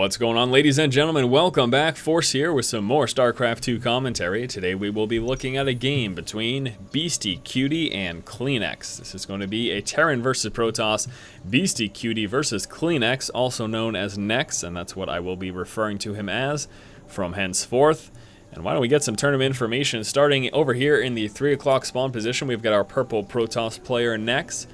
What's going on, ladies and gentlemen? Welcome back. Force here with some more StarCraft 2 commentary. Today we will be looking at a game between Beastyqt and neX. This is going to be a Terran versus Protoss, Beastyqt versus neX, also known as neX, and that's what I will be referring to him as from henceforth. And why don't we get some tournament information starting over here in the 3 o'clock spawn position. We've got our purple Protoss player neX.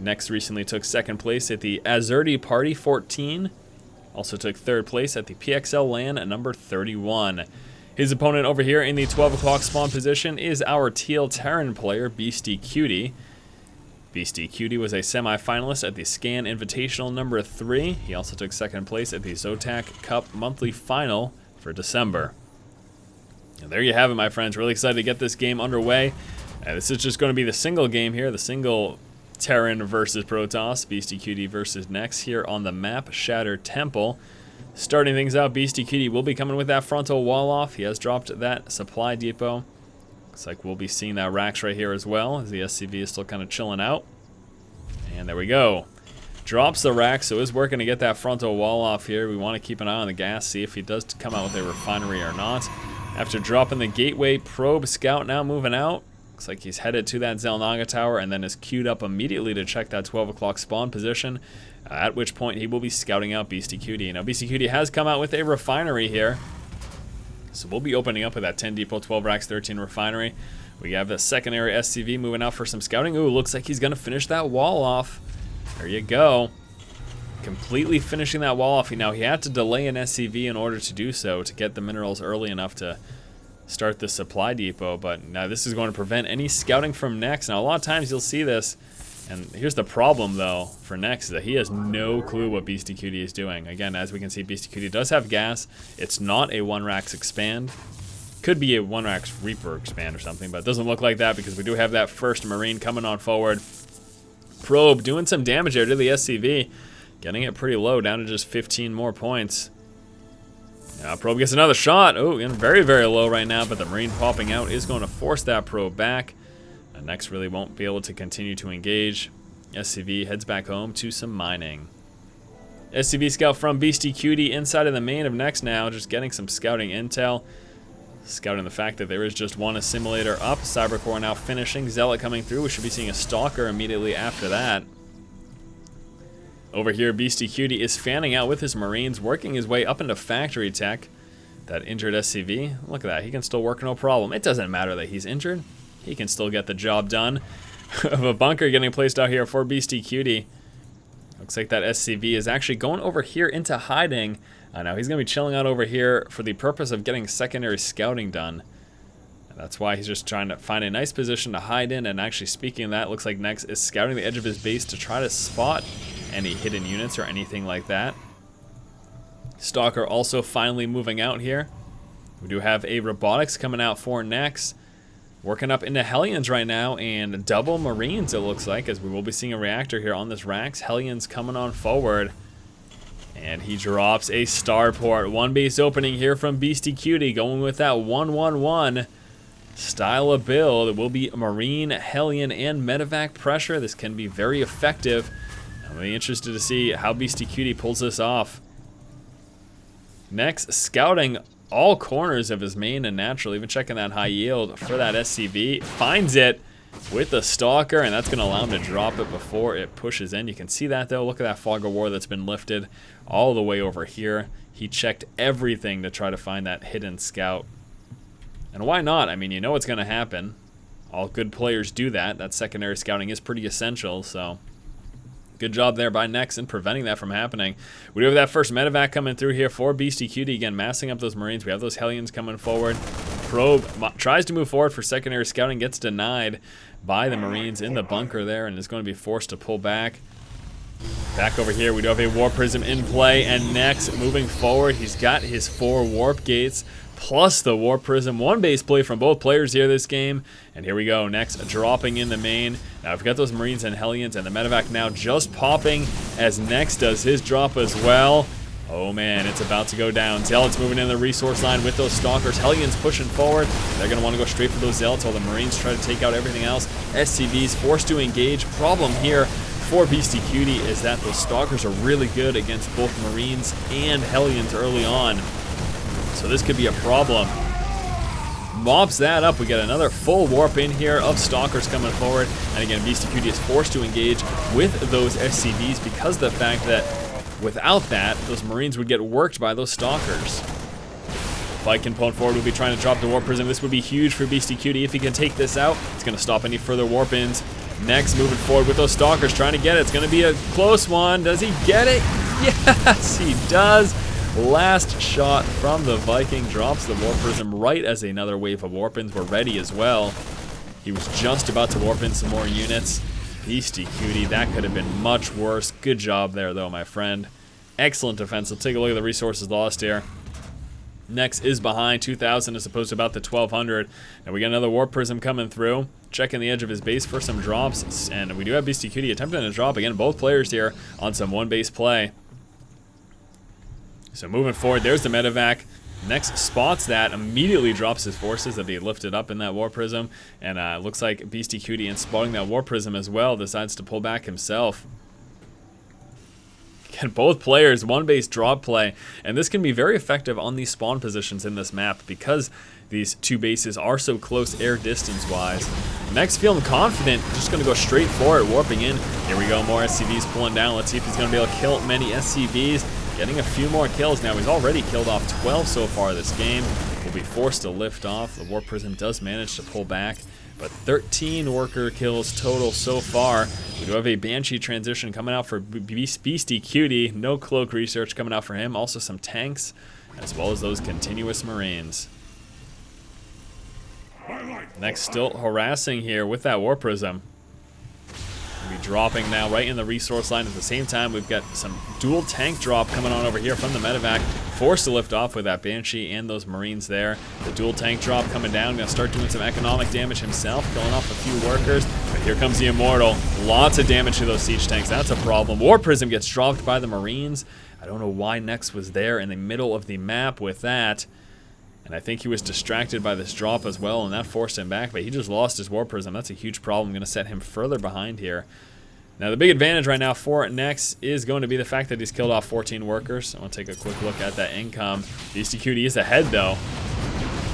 neX recently took second place at the Azerty Party 14. Also took third place at the PXL LAN at number 31. His opponent over here in the 12 o'clock spawn position is our teal Terran player, Beastyqt. Beastyqt was a semi-finalist at the Scan Invitational number 3. He also took second place at the Zotac Cup monthly final for December. And there you have it, my friends. Really excited to get this game underway. This is just going to be the single game here, the single Terran versus Protoss, Beastyqt versus neX here on the map, Shattered Temple. Starting things out, Beastyqt will be coming with that frontal wall off. He has dropped that supply depot. Looks like we'll be seeing that racks right here as well, as the SCV is still kind of chilling out. And there we go. Drops the rack, so is working to get that frontal wall off here. We want to keep an eye on the gas, see if he does come out with a refinery or not. After dropping the gateway, probe scout now moving out. Looks like he's headed to that Xel'Naga tower and then is queued up immediately to check that 12 o'clock spawn position, at which point he will be scouting out Beastyqt. Now, Beastyqt has come out with a refinery here, so we'll be opening up with that 10 depot, 12 racks, 13 refinery. We have the secondary SCV moving out for some scouting. Ooh, looks like he's going to finish that wall off. There you go. Completely finishing that wall off. Now, he had to delay an SCV in order to do so, to get the minerals early enough to start the supply depot, but now this is going to prevent any scouting from neX. Now, a lot of times you'll see this, and here's the problem, though, for neX, is that he has no clue what Beastyqt is doing. Again, as we can see, Beastyqt does have gas. It's not a 1-racks expand. Could be a 1-racks Reaper expand or something, but it doesn't look like that because we do have that first Marine coming on forward. Probe doing some damage there to the SCV, getting it pretty low, down to just 15 more points. Now, probe gets another shot. Oh, again, very, very low right now, but the Marine popping out is going to force that probe back. neX really won't be able to continue to engage. SCV heads back home to some mining. SCV scout from Beastyqt inside of the main of neX now, just getting some scouting intel. Scouting the fact that there is just one assimilator up. Cybercore now finishing. Zealot coming through. We should be seeing a Stalker immediately after that. Over here, Beastyqt is fanning out with his Marines, working his way up into factory tech. That injured SCV, look at that, he can still work no problem. It doesn't matter that he's injured. He can still get the job done. Of a bunker getting placed out here for Beastyqt. Looks like that SCV is actually going over here into hiding. Now he's going to be chilling out over here for the purpose of getting secondary scouting done. And that's why he's just trying to find a nice position to hide in. And actually, speaking of that, looks like neX is scouting the edge of his base to try to spot any hidden units or anything like that. Stalker also finally moving out here. We do have a robotics coming out for neX. Working up into Hellions right now, and double Marines it looks like, as we will be seeing a reactor here on this racks. Hellions coming on forward. And he drops a starport. One base opening here from Beastyqt, going with that 1-1-1 style of build. It will be Marine, Hellion, and medevac pressure. This can be very effective. I'm really interested to see how Beastyqt pulls this off. neX scouting all corners of his main and natural, even checking that high yield for that SCV. Finds it with the Stalker, and that's going to allow him to drop it before it pushes in. You can see that, though. Look at that fog of war that's been lifted all the way over here. He checked everything to try to find that hidden scout. And why not? I mean, you know what's going to happen. All good players do that. That secondary scouting is pretty essential, so good job there by neX in preventing that from happening. We do have that first medevac coming through here for Beastyqt. Again, massing up those Marines. We have those Hellions coming forward. Probe tries to move forward for secondary scouting. Gets denied by the Marines in the bunker there and is going to be forced to pull back. Back over here, we do have a Warp Prism in play, and neX moving forward. He's got his 4 Warp Gates plus the Warp Prism. One base play from both players here this game. And here we go, neX dropping in the main. Now we've got those Marines and Hellions, and the medevac now just popping as neX does his drop as well. Oh man, it's about to go down. Zealots moving in the resource line with those Stalkers. Hellions pushing forward. They're going to want to go straight for those Zealots while the Marines try to take out everything else. SCVs forced to engage. Problem here for Beastyqt is that those Stalkers are really good against both Marines and Hellions early on. So this could be a problem. Mops that up. We get another full warp in here of Stalkers coming forward. And again, Beastyqt is forced to engage with those SCVs because of the fact that without that, those Marines would get worked by those Stalkers. Fight component forward will be trying to drop the Warp Prism. This would be huge for Beastyqt. If he can take this out, it's going to stop any further warp-ins. Next, moving forward with those Stalkers, trying to get it. It's going to be a close one. Does he get it? Yes, he does. Last shot from the Viking drops the Warp Prism right as another wave of warp-ins were ready as well. He was just about to warp in some more units. Beastyqt, that could have been much worse. Good job there, though, my friend. Excellent defense. Let's take a look at the resources lost here. neX is behind 2,000 as opposed to about the 1,200. And we got another Warp Prism coming through. Checking the edge of his base for some drops. And we do have Beastyqt attempting to drop. Again, both players here on some one-base play. So moving forward, there's the medevac. neX spots that, immediately drops his forces that he lifted up in that Warp Prism. And looks like Beastyqt, in spotting that Warp Prism as well, decides to pull back himself. Again, both players, one base drop play, and this can be very effective on these spawn positions in this map because these two bases are so close air distance wise. neX feeling confident, just going to go straight for it, warping in. Here we go, more SCVs pulling down. Let's see if he's going to be able to kill many SCVs. Getting a few more kills now. He's already killed off 12 so far this game. Will be forced to lift off. The Warp Prism does manage to pull back, but 13 worker kills total so far. We do have a Banshee transition coming out for Beastyqt. No cloak research coming out for him. Also some tanks, as well as those continuous Marines. neX still harassing here with that Warp Prism. We'll be dropping now right in the resource line. At the same time, we've got some dual tank drop coming on over here from the medevac. Forced to lift off with that Banshee and those Marines there. The dual tank drop coming down. Gonna start doing some economic damage himself, killing off a few workers. But here comes the Immortal. Lots of damage to those siege tanks. That's a problem. Warp Prism gets dropped by the Marines. I don't know why neX was there in the middle of the map with that. And I think he was distracted by this drop as well, and that forced him back, but he just lost his Warp Prism. That's a huge problem. Going to set him further behind here. Now, the big advantage right now for neX is going to be the fact that he's killed off 14 workers. I want to take a quick look at that income. Beastyqt is ahead, though.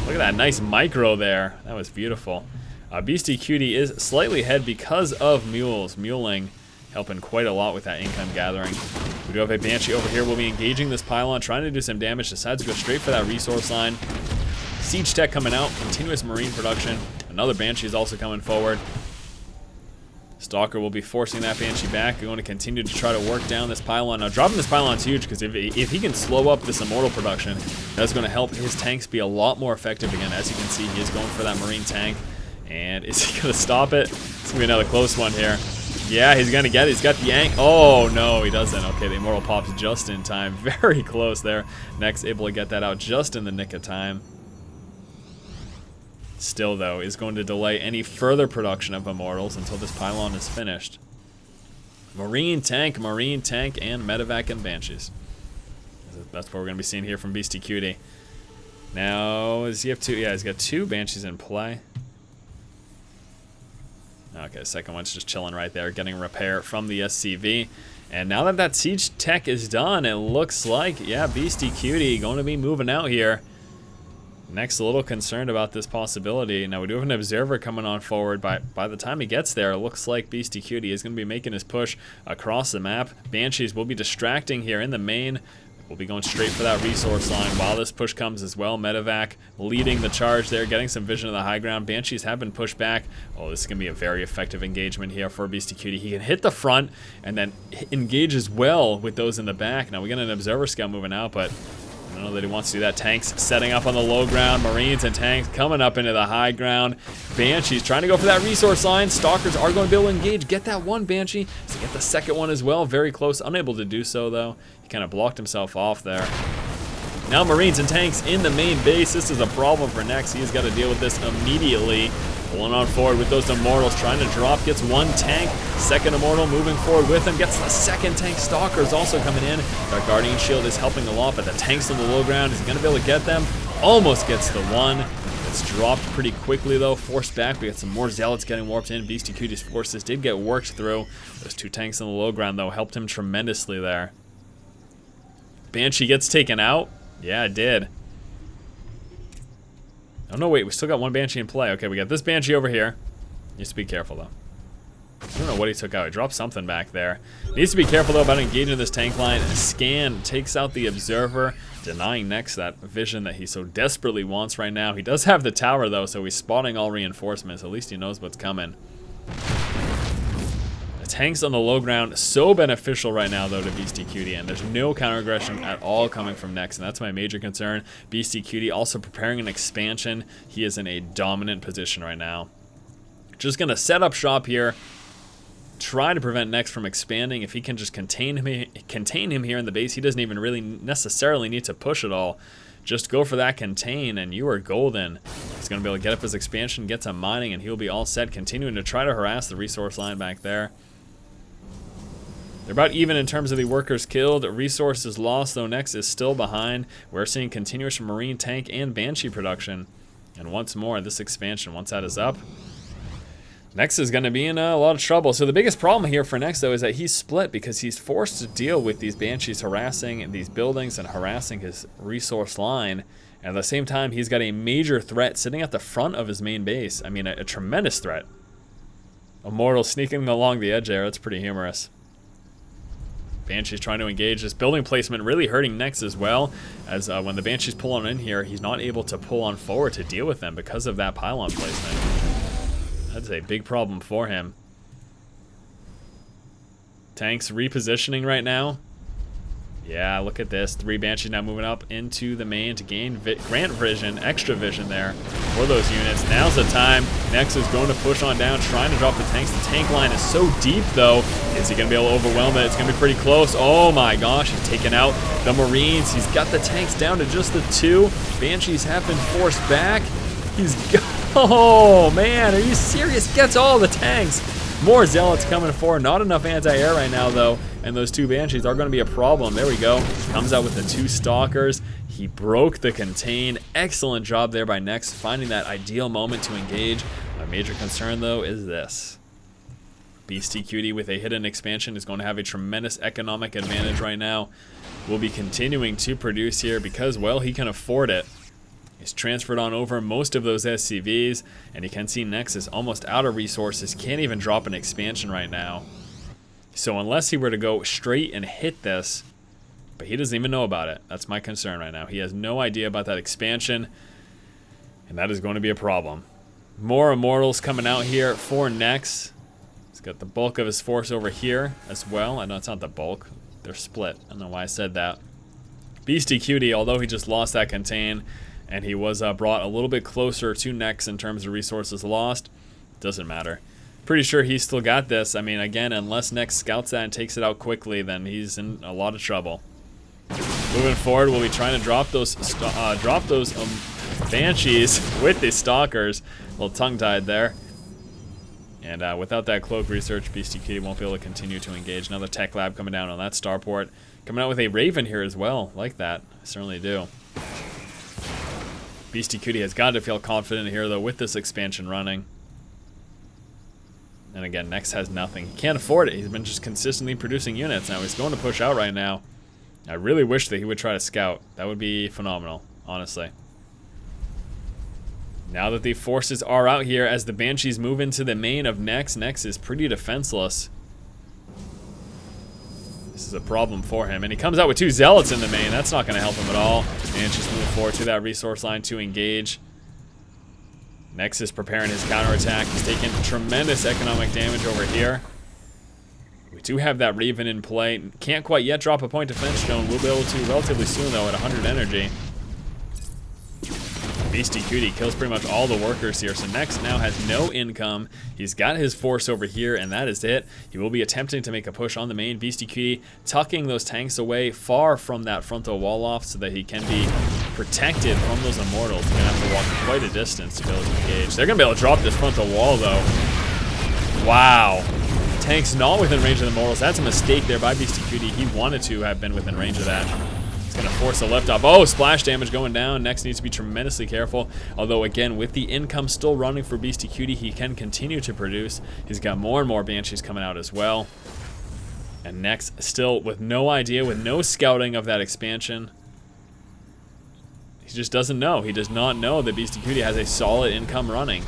Look at that nice micro there. That was beautiful. Beastyqt is slightly ahead because of mules. Muling helping quite a lot with that income gathering. We do have a Banshee over here. We'll be engaging this pylon, trying to do some damage. Decides to go straight for that resource line. Siege tech coming out. Continuous Marine production. Another Banshee is also coming forward. Stalker will be forcing that Banshee back. We're going to continue to try to work down this pylon. Now, dropping this pylon is huge because if he can slow up this Immortal production, that's going to help his tanks be a lot more effective again. As you can see, he is going for that Marine tank. And is he going to stop it? It's going to be another close one here. Yeah, he's going to get it. He's got the yank. Oh, no, he doesn't. Okay, the Immortal pops just in time. Very close there. neX able to get that out just in the nick of time. Still, though, is going to delay any further production of Immortals until this pylon is finished. Marine tank, and medevac and Banshees. That's what we're going to be seeing here from Beastyqt. Now, does he have two? Yeah, he's got two Banshees in play. Okay, second one's just chilling right there, getting repair from the SCV. And now that that siege tech is done, it looks like, yeah, Beastyqt going to be moving out here. neX a little concerned about this possibility. Now we do have an observer coming on forward. By the time he gets there, it looks like Beastyqt is going to be making his push across the map. Banshees will be distracting here in the main. We'll be going straight for that resource line while this push comes as well. Medevac leading the charge there, getting some vision of the high ground. Banshees have been pushed back. Oh, this is going to be a very effective engagement here for Beastyqt. He can hit the front and then engage as well with those in the back. Now we got an observer scout moving out, but I don't know that he wants to do that. Tanks setting up on the low ground. Marines and tanks coming up into the high ground. Banshees trying to go for that resource line. Stalkers are going to be able to engage. Get that one Banshee. So get the second one as well. Very close. Unable to do so, though. He kind of blocked himself off there. Now Marines and tanks in the main base. This is a problem for neX. He's got to deal with this immediately. Pulling on forward with those Immortals, trying to drop, gets one tank, second Immortal moving forward with him, gets the second tank. Stalkers also coming in. That Guardian Shield is helping a lot, but the tanks on the low ground, is he going to be able to get them? Almost gets the one. It's dropped pretty quickly though, forced back. We got some more zealots getting warped in. Beastyqt's forces did get worked through. Those 2 tanks on the low ground though helped him tremendously there. Banshee gets taken out. Yeah, it did. Oh no, wait, we still got 1 Banshee in play. Okay, we got this Banshee over here. Needs to be careful though. I don't know what he took out. He dropped something back there. Needs to be careful though about engaging this tank line. Scan takes out the observer, denying neX that vision that he so desperately wants right now. He does have the tower though, so he's spotting all reinforcements. At least he knows what's coming. The tanks on the low ground, so beneficial right now though to Beastyqt, and there's no counter aggression at all coming from neX, and that's my major concern. Beastyqt also preparing an expansion. He is in a dominant position right now. Just gonna set up shop here. Try to prevent neX from expanding. If he can just contain him here in the base, he doesn't even really necessarily need to push at all. Just go for that contain and you are golden. He's going to be able to get up his expansion, get some mining, and he'll be all set, continuing to try to harass the resource line back there. They're about even in terms of the workers killed. Resources lost, though neX is still behind. We're seeing continuous marine tank and banshee production. And once more, this expansion, once that is up, neX is going to be in a lot of trouble. So the biggest problem here for neX, though, is that he's split because he's forced to deal with these banshees harassing these buildings and harassing his resource line. And at the same time, he's got a major threat sitting at the front of his main base. I mean, a tremendous threat. Immortal sneaking along the edge there. That's pretty humorous. Banshee's trying to engage. This building placement really hurting neX as well, as when the Banshees pull on in here, he's not able to pull on forward to deal with them because of that pylon placement. That's a big problem for him. Tanks repositioning right now. Yeah, look at this. 3 Banshees now moving up into the main to gain grant vision, extra vision there for those units. Now's the time. neX is going to push on down, trying to drop the tanks. The tank line is so deep, though. Is he going to be able to overwhelm it? It's going to be pretty close. Oh my gosh, he's taken out the Marines. He's got the tanks down to just the 2. Banshees have been forced back. He's got... Oh man, are you serious? Gets all the tanks. More zealots coming forward. Not enough anti-air right now though, and those 2 banshees are going to be a problem. There we go. Comes out with the 2 stalkers. He broke the contain. Excellent job there by neX, finding that ideal moment to engage. My major concern though is this. Beastyqt with a hidden expansion is going to have a tremendous economic advantage right now. Will be continuing to produce here because, well, he can afford it. He's transferred on over most of those SCVs, and you can see neX is almost out of resources, can't even drop an expansion right now. So unless he were to go straight and hit this, but he doesn't even know about it. That's my concern right now. He has no idea about that expansion, and that is going to be a problem. More Immortals coming out here for neX. He's got the bulk of his force over here as well. I know it's not the bulk. They're split. I don't know why I said that. Beastyqt, although he just lost that contain, and he was brought a little bit closer to neX in terms of resources lost, doesn't matter. Pretty sure he's still got this. I mean, again, unless neX scouts that and takes it out quickly, then he's in a lot of trouble. Moving forward, we'll be trying to drop those banshees with the stalkers. A little tongue-tied there. And without that cloak research, Beastyqt won't be able to continue to engage. Another tech lab coming down on that starport. Coming out with a Raven here as well. Like that. I certainly do. Beastyqt has got to feel confident here, though, with this expansion running. And again, neX has nothing. He can't afford it. He's been just consistently producing units. Now he's going to push out right now. I really wish that he would try to scout. That would be phenomenal, honestly. Now that the forces are out here, as the Banshees move into the main of neX, neX is pretty defenseless. This is a problem for him. And he comes out with 2 zealots in the main. That's not going to help him at all. Banshees move forward to that resource line to engage. neX is preparing his counterattack. He's taking tremendous economic damage over here. We do have that Raven in play. Can't quite yet drop a point defense stone. We'll be able to relatively soon, though, at 100 energy. Beastyqt kills pretty much all the workers here, so neX now has no income. He's got his force over here, and that is it. He will be attempting to make a push on the main. Beastyqt tucking those tanks away far from that frontal wall off so that he can be protected from those Immortals. He's going to have to walk quite a distance to be able to engage. They're going to be able to drop this frontal wall, though. Wow. Tank's not within range of the Immortals. That's a mistake there by Beastyqt. He wanted to have been within range of that. He's going to force a lift off. Oh, splash damage going down. neX needs to be tremendously careful. Although, again, with the income still running for Beastyqt, he can continue to produce. He's got more and more Banshees coming out as well. And neX still with no idea, with no scouting of that expansion. He just doesn't know. He does not know that Beastyqt has a solid income running.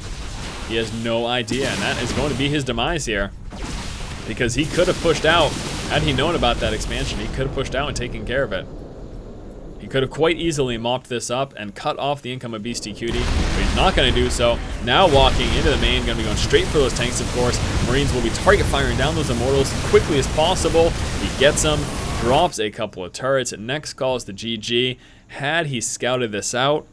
He has no idea, and that is going to be his demise here. Because he could have pushed out, had he known about that expansion, he could have pushed out and taken care of it. He could have quite easily mopped this up and cut off the income of Beastyqt, but he's not going to do so. Now walking into the main, going to be going straight for those tanks, of course. Marines will be target firing down those Immortals as quickly as possible. He gets them, drops a couple of turrets, and next calls the GG. Had he scouted this out,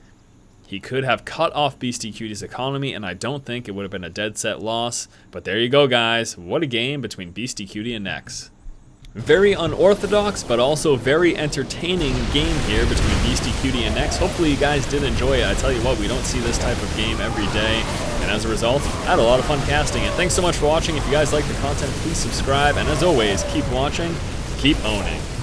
he could have cut off Beastyqt's economy, and I don't think it would have been a dead set loss. But there you go, guys. What a game between Beastyqt and neX. Very unorthodox, but also very entertaining game here between Beastyqt and neX. Hopefully you guys did enjoy it. I tell you what, we don't see this type of game every day, and as a result, I had a lot of fun casting it. Thanks so much for watching. If you guys like the content, please subscribe, and as always, keep watching, keep owning.